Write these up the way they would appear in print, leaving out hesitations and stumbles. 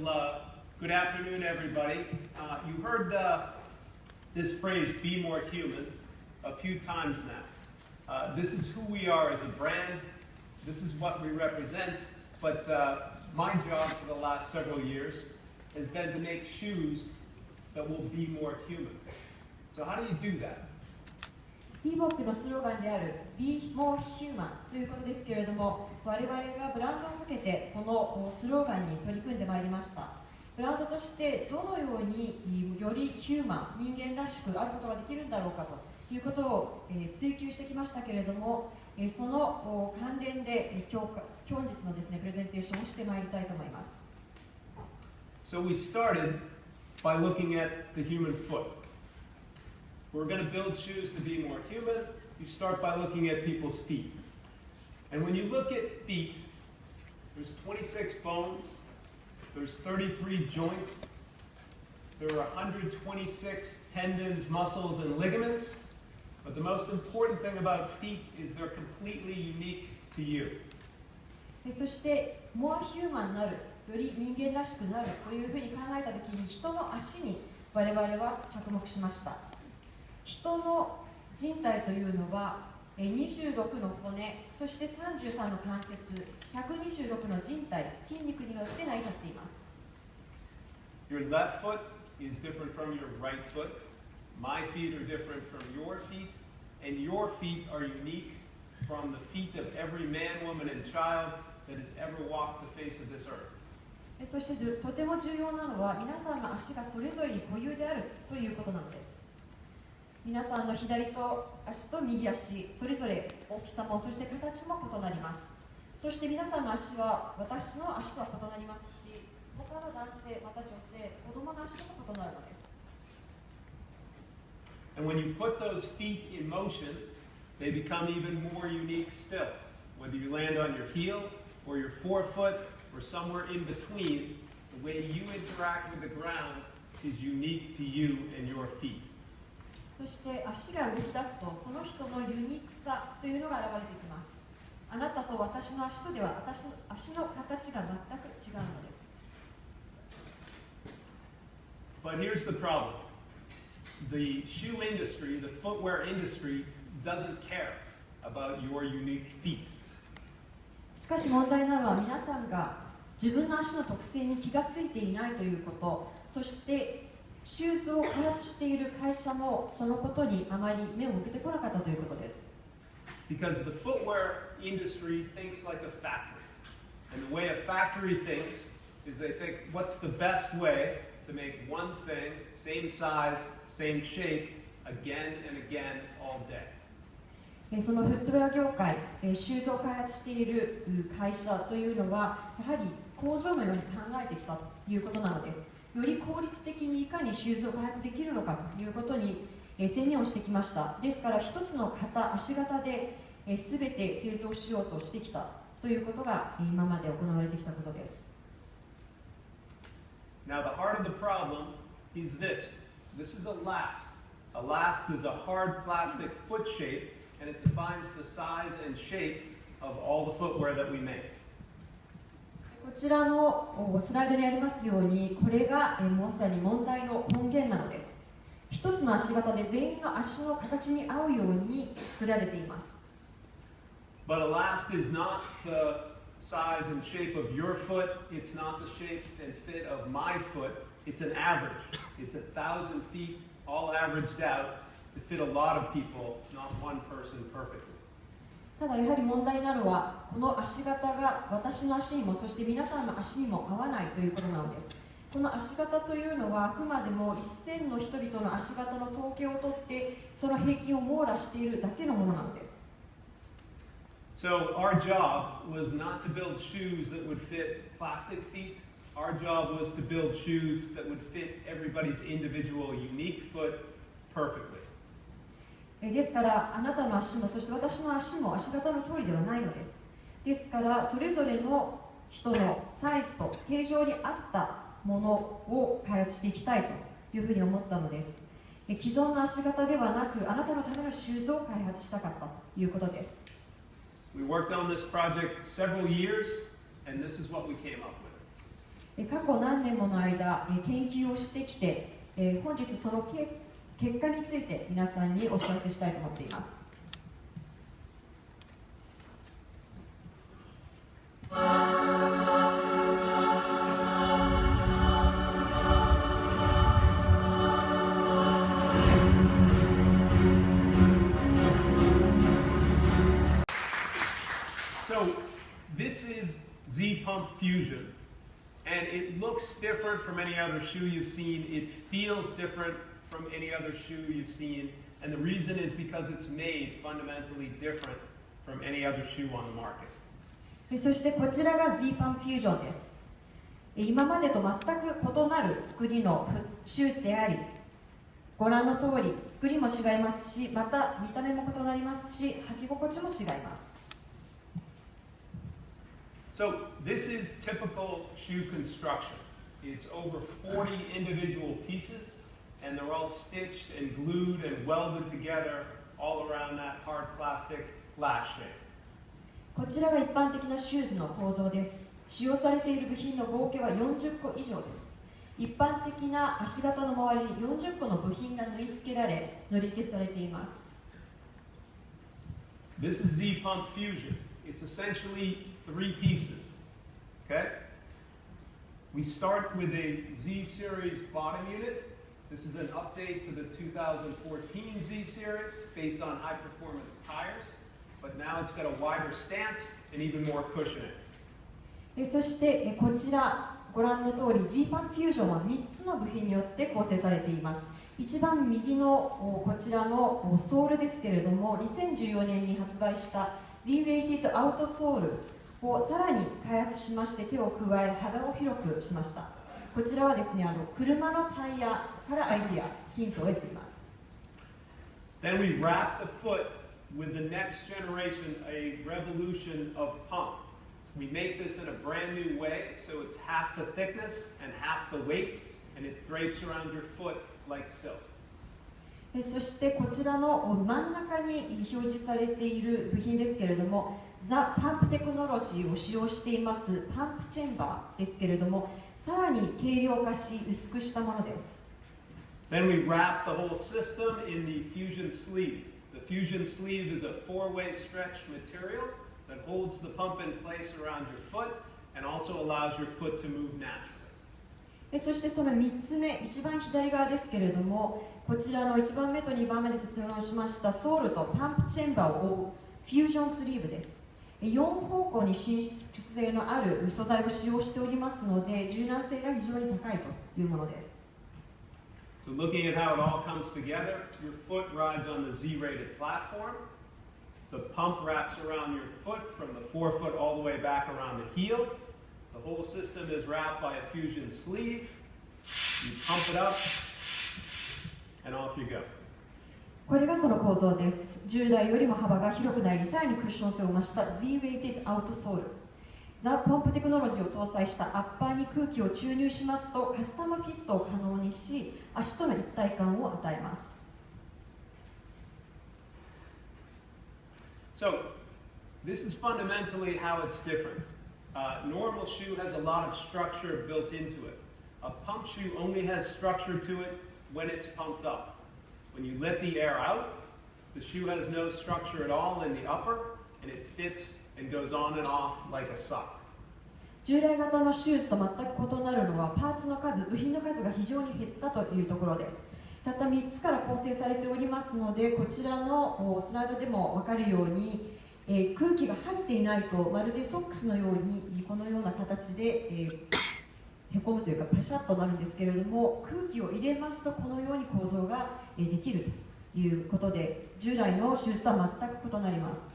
Well, good afternoon, everybody. You heard this phrase, be more human, a few times now. This is who we are as a brand. This is what we represent. But my job for the last several years has been to make shoes that will be more human. So how do you do that? ビーボックのスローガンである Be More Human ということですけれども、我々がブランドをかけてこのスローガンに取り組んでまいりました。ブランドとしてどのようによりヒューマン、人間らしくあることができるんだろうかということを追求してきましたけれども、その関連で本日のですね、プレゼンテーションをしてまいりたいと思います。So we started by looking at the human foot. If we're going to build shoes to be more human, you start by looking at people's feet. And when you look at feet, there's 26 bones, there's 33 joints, there are 126 tendons, muscles, and ligaments. But the most important thing about feet is they're completely unique to you. そして、more human になる、より人間らしくなるというふうに考えたときに、人の足に我々は着目しました。人の人体というのは26の骨、そして33の関節、126の人体、筋肉によって成り立っています。Your left foot is different from your right foot. My feet are different from your feet, and your feet are unique from the feet of every man, woman, and child that has ever walked the face of this earth. そしてとても重要なのは、皆さんの足がそれぞれに固有であるということなのです。皆さんの左と足と右足、それぞれ大きさもそして形も異なります。そして皆さんの足は私の足とは異なりますし、他の男性、また女性、子供の足とも異なるのです。And when you put those feet in motion, they become even more unique still. Whether you land on your heel or your forefoot or somewhere in between, the way you interact with the ground is unique to you and your feet. そして足が動き出すと、その人のユニークさというのが現れてきます。あなたと私の足とでは、私の足の形が全く違うのです。But here's the problem. The shoe industry, the footwear industry, doesn't care about your unique feet. しかし問題なのは、皆さんが自分の足の特性に気がついていないということ、そしてシューズを開発している会社もそのことにあまり目を向けてこなかったということです。Because the footwear industry thinks like a factory. And the way a factory thinks is they think, what's the best way to make one thing, same size, same shape, again and again all day. そのフットウェア業界、シューズを開発している会社というのは、やはり工場のように考えてきたということなのです。より効率的にいかにシューズを開発できるのかということに専念をしてきました。ですから一つの足型で全て製造しようとしてきたということが今まで行われてきたことです。Now the heart of the problem is this. This is a last. A last is a hard plastic foot shape, and it defines the size and shape of all the footwear that we make. こちらのスライドにありますように、これがまさに問題の根源なのです。一つの足型で全員の足の形に合うように作られています。But a last is not the size and shape of your foot. It's not the shape and fit of my foot. It's an average. It's 1,000 feet, all averaged out to fit a lot of people, not one person perfectly. ただやはり問題なのは、この足型が私の足にも、そして皆さんの足にも合わないということなのです。この足型というのは、あくまでも1000の人々の足型の統計を取って、その平均を網羅しているだけのものなのです。So our job was not to build shoes that would fit plastic feet. Our job was to build shoes that would fit everybody's individual unique foot perfectly. ですから、あなたの足も、そして私の足も足型の通りではないのです。ですから、それぞれの人のサイズと形状に合ったものを開発していきたいというふうに思ったのです。既存の足型ではなく、あなたのためのシューズを開発したかったということです。We worked on this project several years, and this is what we came up with. 過去何年もの間、研究をしてきて、本日その結果について皆さんにお知らせしたいと思っています。So this is Z Pump Fusion, and it looks different from any other shoe you've seen. It feels different from any other shoe you've seen, and the reason is because it's made fundamentally different from any other shoe on the market. そしてこちらが Z パンフュージョンです。今までと全く異なる作りのシューズであり、ご覧の通り作りも違いますし、また見た目も異なりますし、履き心地も違います。So this is typical shoe construction. It's over 40 individual pieces, and they're all stitched and glued and welded together all around that hard plastic lash shape. こちらが一般的なシューズの構造です。使用されている部品の合計は40個以上です。一般的な足型の周りに40個の部品が縫い付けられ、乗り付けされています。This is Z Pump Fusion. It's essentially 3 pieces. Okay? We start with a Z Series bottom unit. This is an update to the 2014 Z Series based on high performance tires, but now it's got a wider stance and even more cushioning. そしてこちらご覧の通り Z パンフュージョンは3つの部品によって構成されています。一番右のこちらのソールですけれども、2014年に発売した Z-Rated アウトソールをさらに開発しまして手を加え幅を広くしました。こちらはですね、車のタイヤからアイディア、ヒントを得ています。Then we wrap the foot with the next generation, a revolution of pump. We make this in a brand new way, so it's half the thickness and half the weight, and it drapes around your foot like silk. そしてこちらの真ん中に表示されている部品ですけれども、ザ・パンプテクノロジーを使用していますパンプチェンバーですけれども、さらに軽量化し薄くしたものです。Then we wrap the whole system in the fusion sleeve. The fusion sleeve is a 4-way stretch material that holds the pump in place around your foot and also allows your foot to move naturally. そしてその3つ目、一番左側ですけれども、こちらの1番目と2番目で説明をしましたソールとパンプチェンバーを覆うフュージョンスリーブです。4方向に伸縮性のある素材を使用しておりますので、柔軟性が非常に高いというものです。So looking at how it all comes together, your foot rides on the Z-rated platform. The pump wraps around your foot from the forefoot all the way back around the heel. The whole system is wrapped by a fusion sleeve. You pump it up, and off you go. これがその構造です。従来よりも幅が広くなり、さらにクッション性を増した Z-Rated アウトソール。ザ・ポンプテクノロジーを搭載したアッパーに空気を注入しますと、カスタムフィットを可能にし、足との一体感を与えます。So, this is fundamentally how it's different. Normal shoe has a lot of structure built into it. A pump shoe only has structure to it when it's pumped up. When you let the air out, the shoe has no structure at all in the upper, and it fits and goes on and off like a sock. 従来型のシューズと全く異なるのはパーツの数、部品の数が非常に減ったというところです。たった3つから構成されておりますので、こちらのスライドでも分かるように、空気が入っていないとまるでソックスのようにこのような形で、へこむというかパシャッとなるんですけれども、空気を入れますとこのように構造ができるということで、従来のシューズとは全く異なります。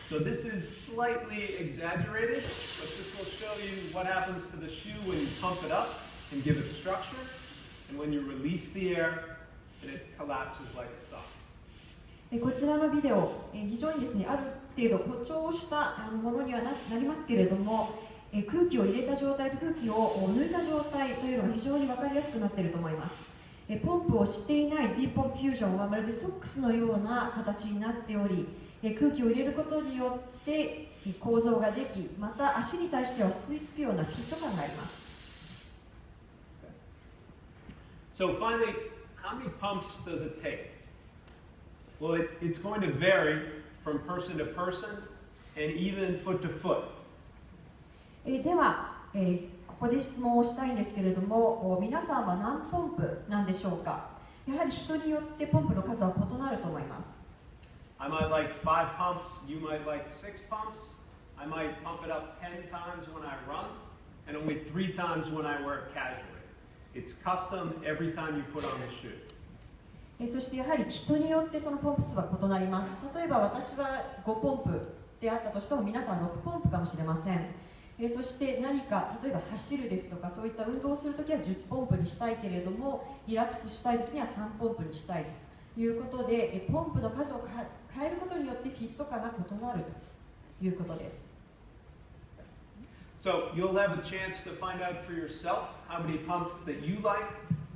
So this is slightly exaggerated, but this will show you what happens to the shoe when you pump it up and give it structure, and when you release the air, it collapses like a sock. こちらのビデオ、非常にですね、ある程度誇張したものにはなりますけれども、空気を入れた状態と空気を抜いた状態というのが非常に分かりやすくなっていると思います。ポンプをしていない Z ポンプフュージョンはまるでソックスのような形になっており、空気を入れることによって構造ができ、また足に対しては吸い付くようなフィット感があります。So finally, how many pumps does it take? Well, it's going to vary from person to person and even foot to foot. では、ここで質問をしたいんですけれども、皆さんは何ポンプなんでしょうか。やはり人によってポンプの数は異なると思います。I might like 5 pumps, you might like 6 pumps. I might pump it up 10 times when I run, and only 3 times when I wear it casually. It's custom every time you put on the shoe. そしてやはり人によってそのポンプ数は異なります。例えば私は5ポンプであったとしても皆さん6ポンプかもしれません。そして何か例えば走るですとかそういった運動をするときは10ポンプにしたいけれどもリラックスしたいときには3ポンプにしたいということでポンプの数を変えることによってフィット感が異なるということです。So you'll have a chance to find out for yourself how many pumps that you like.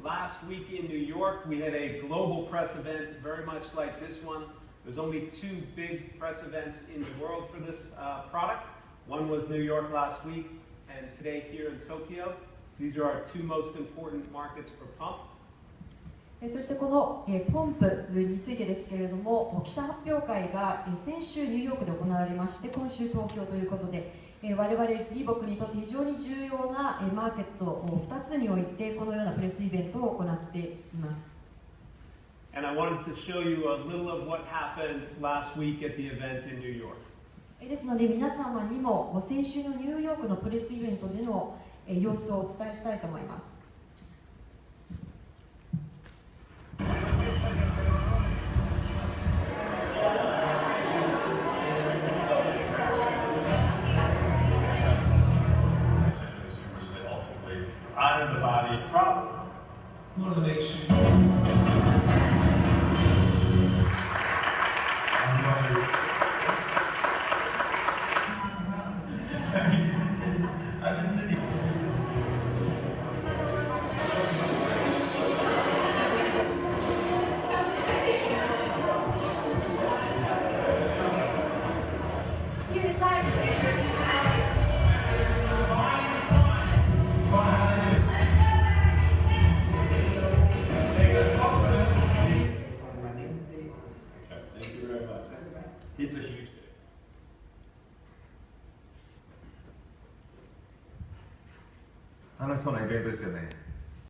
Last week in New York, we had a global press event very much like this one. There's only 2 big press events in the world for this product. One was New York last week, and today here in Tokyo. These are our 2 most important markets for pump. そしてこのポンプについてですけれども、記者発表会が先週ニューヨークで行われまして、今週東京ということで、我々リーボックにとって非常に重要なマーケットを2つにおいてこのようなプレスイベントを行っています。And I wanted to show you a little of what happened last week at the event in New York. ですので皆様にも先週のニューヨークのプレスイベントでの様子をお伝えしたいと思います。Out of the body problem. You want to make sure. I've been sitting. It's a huge day. 楽しそうなイベントですよね。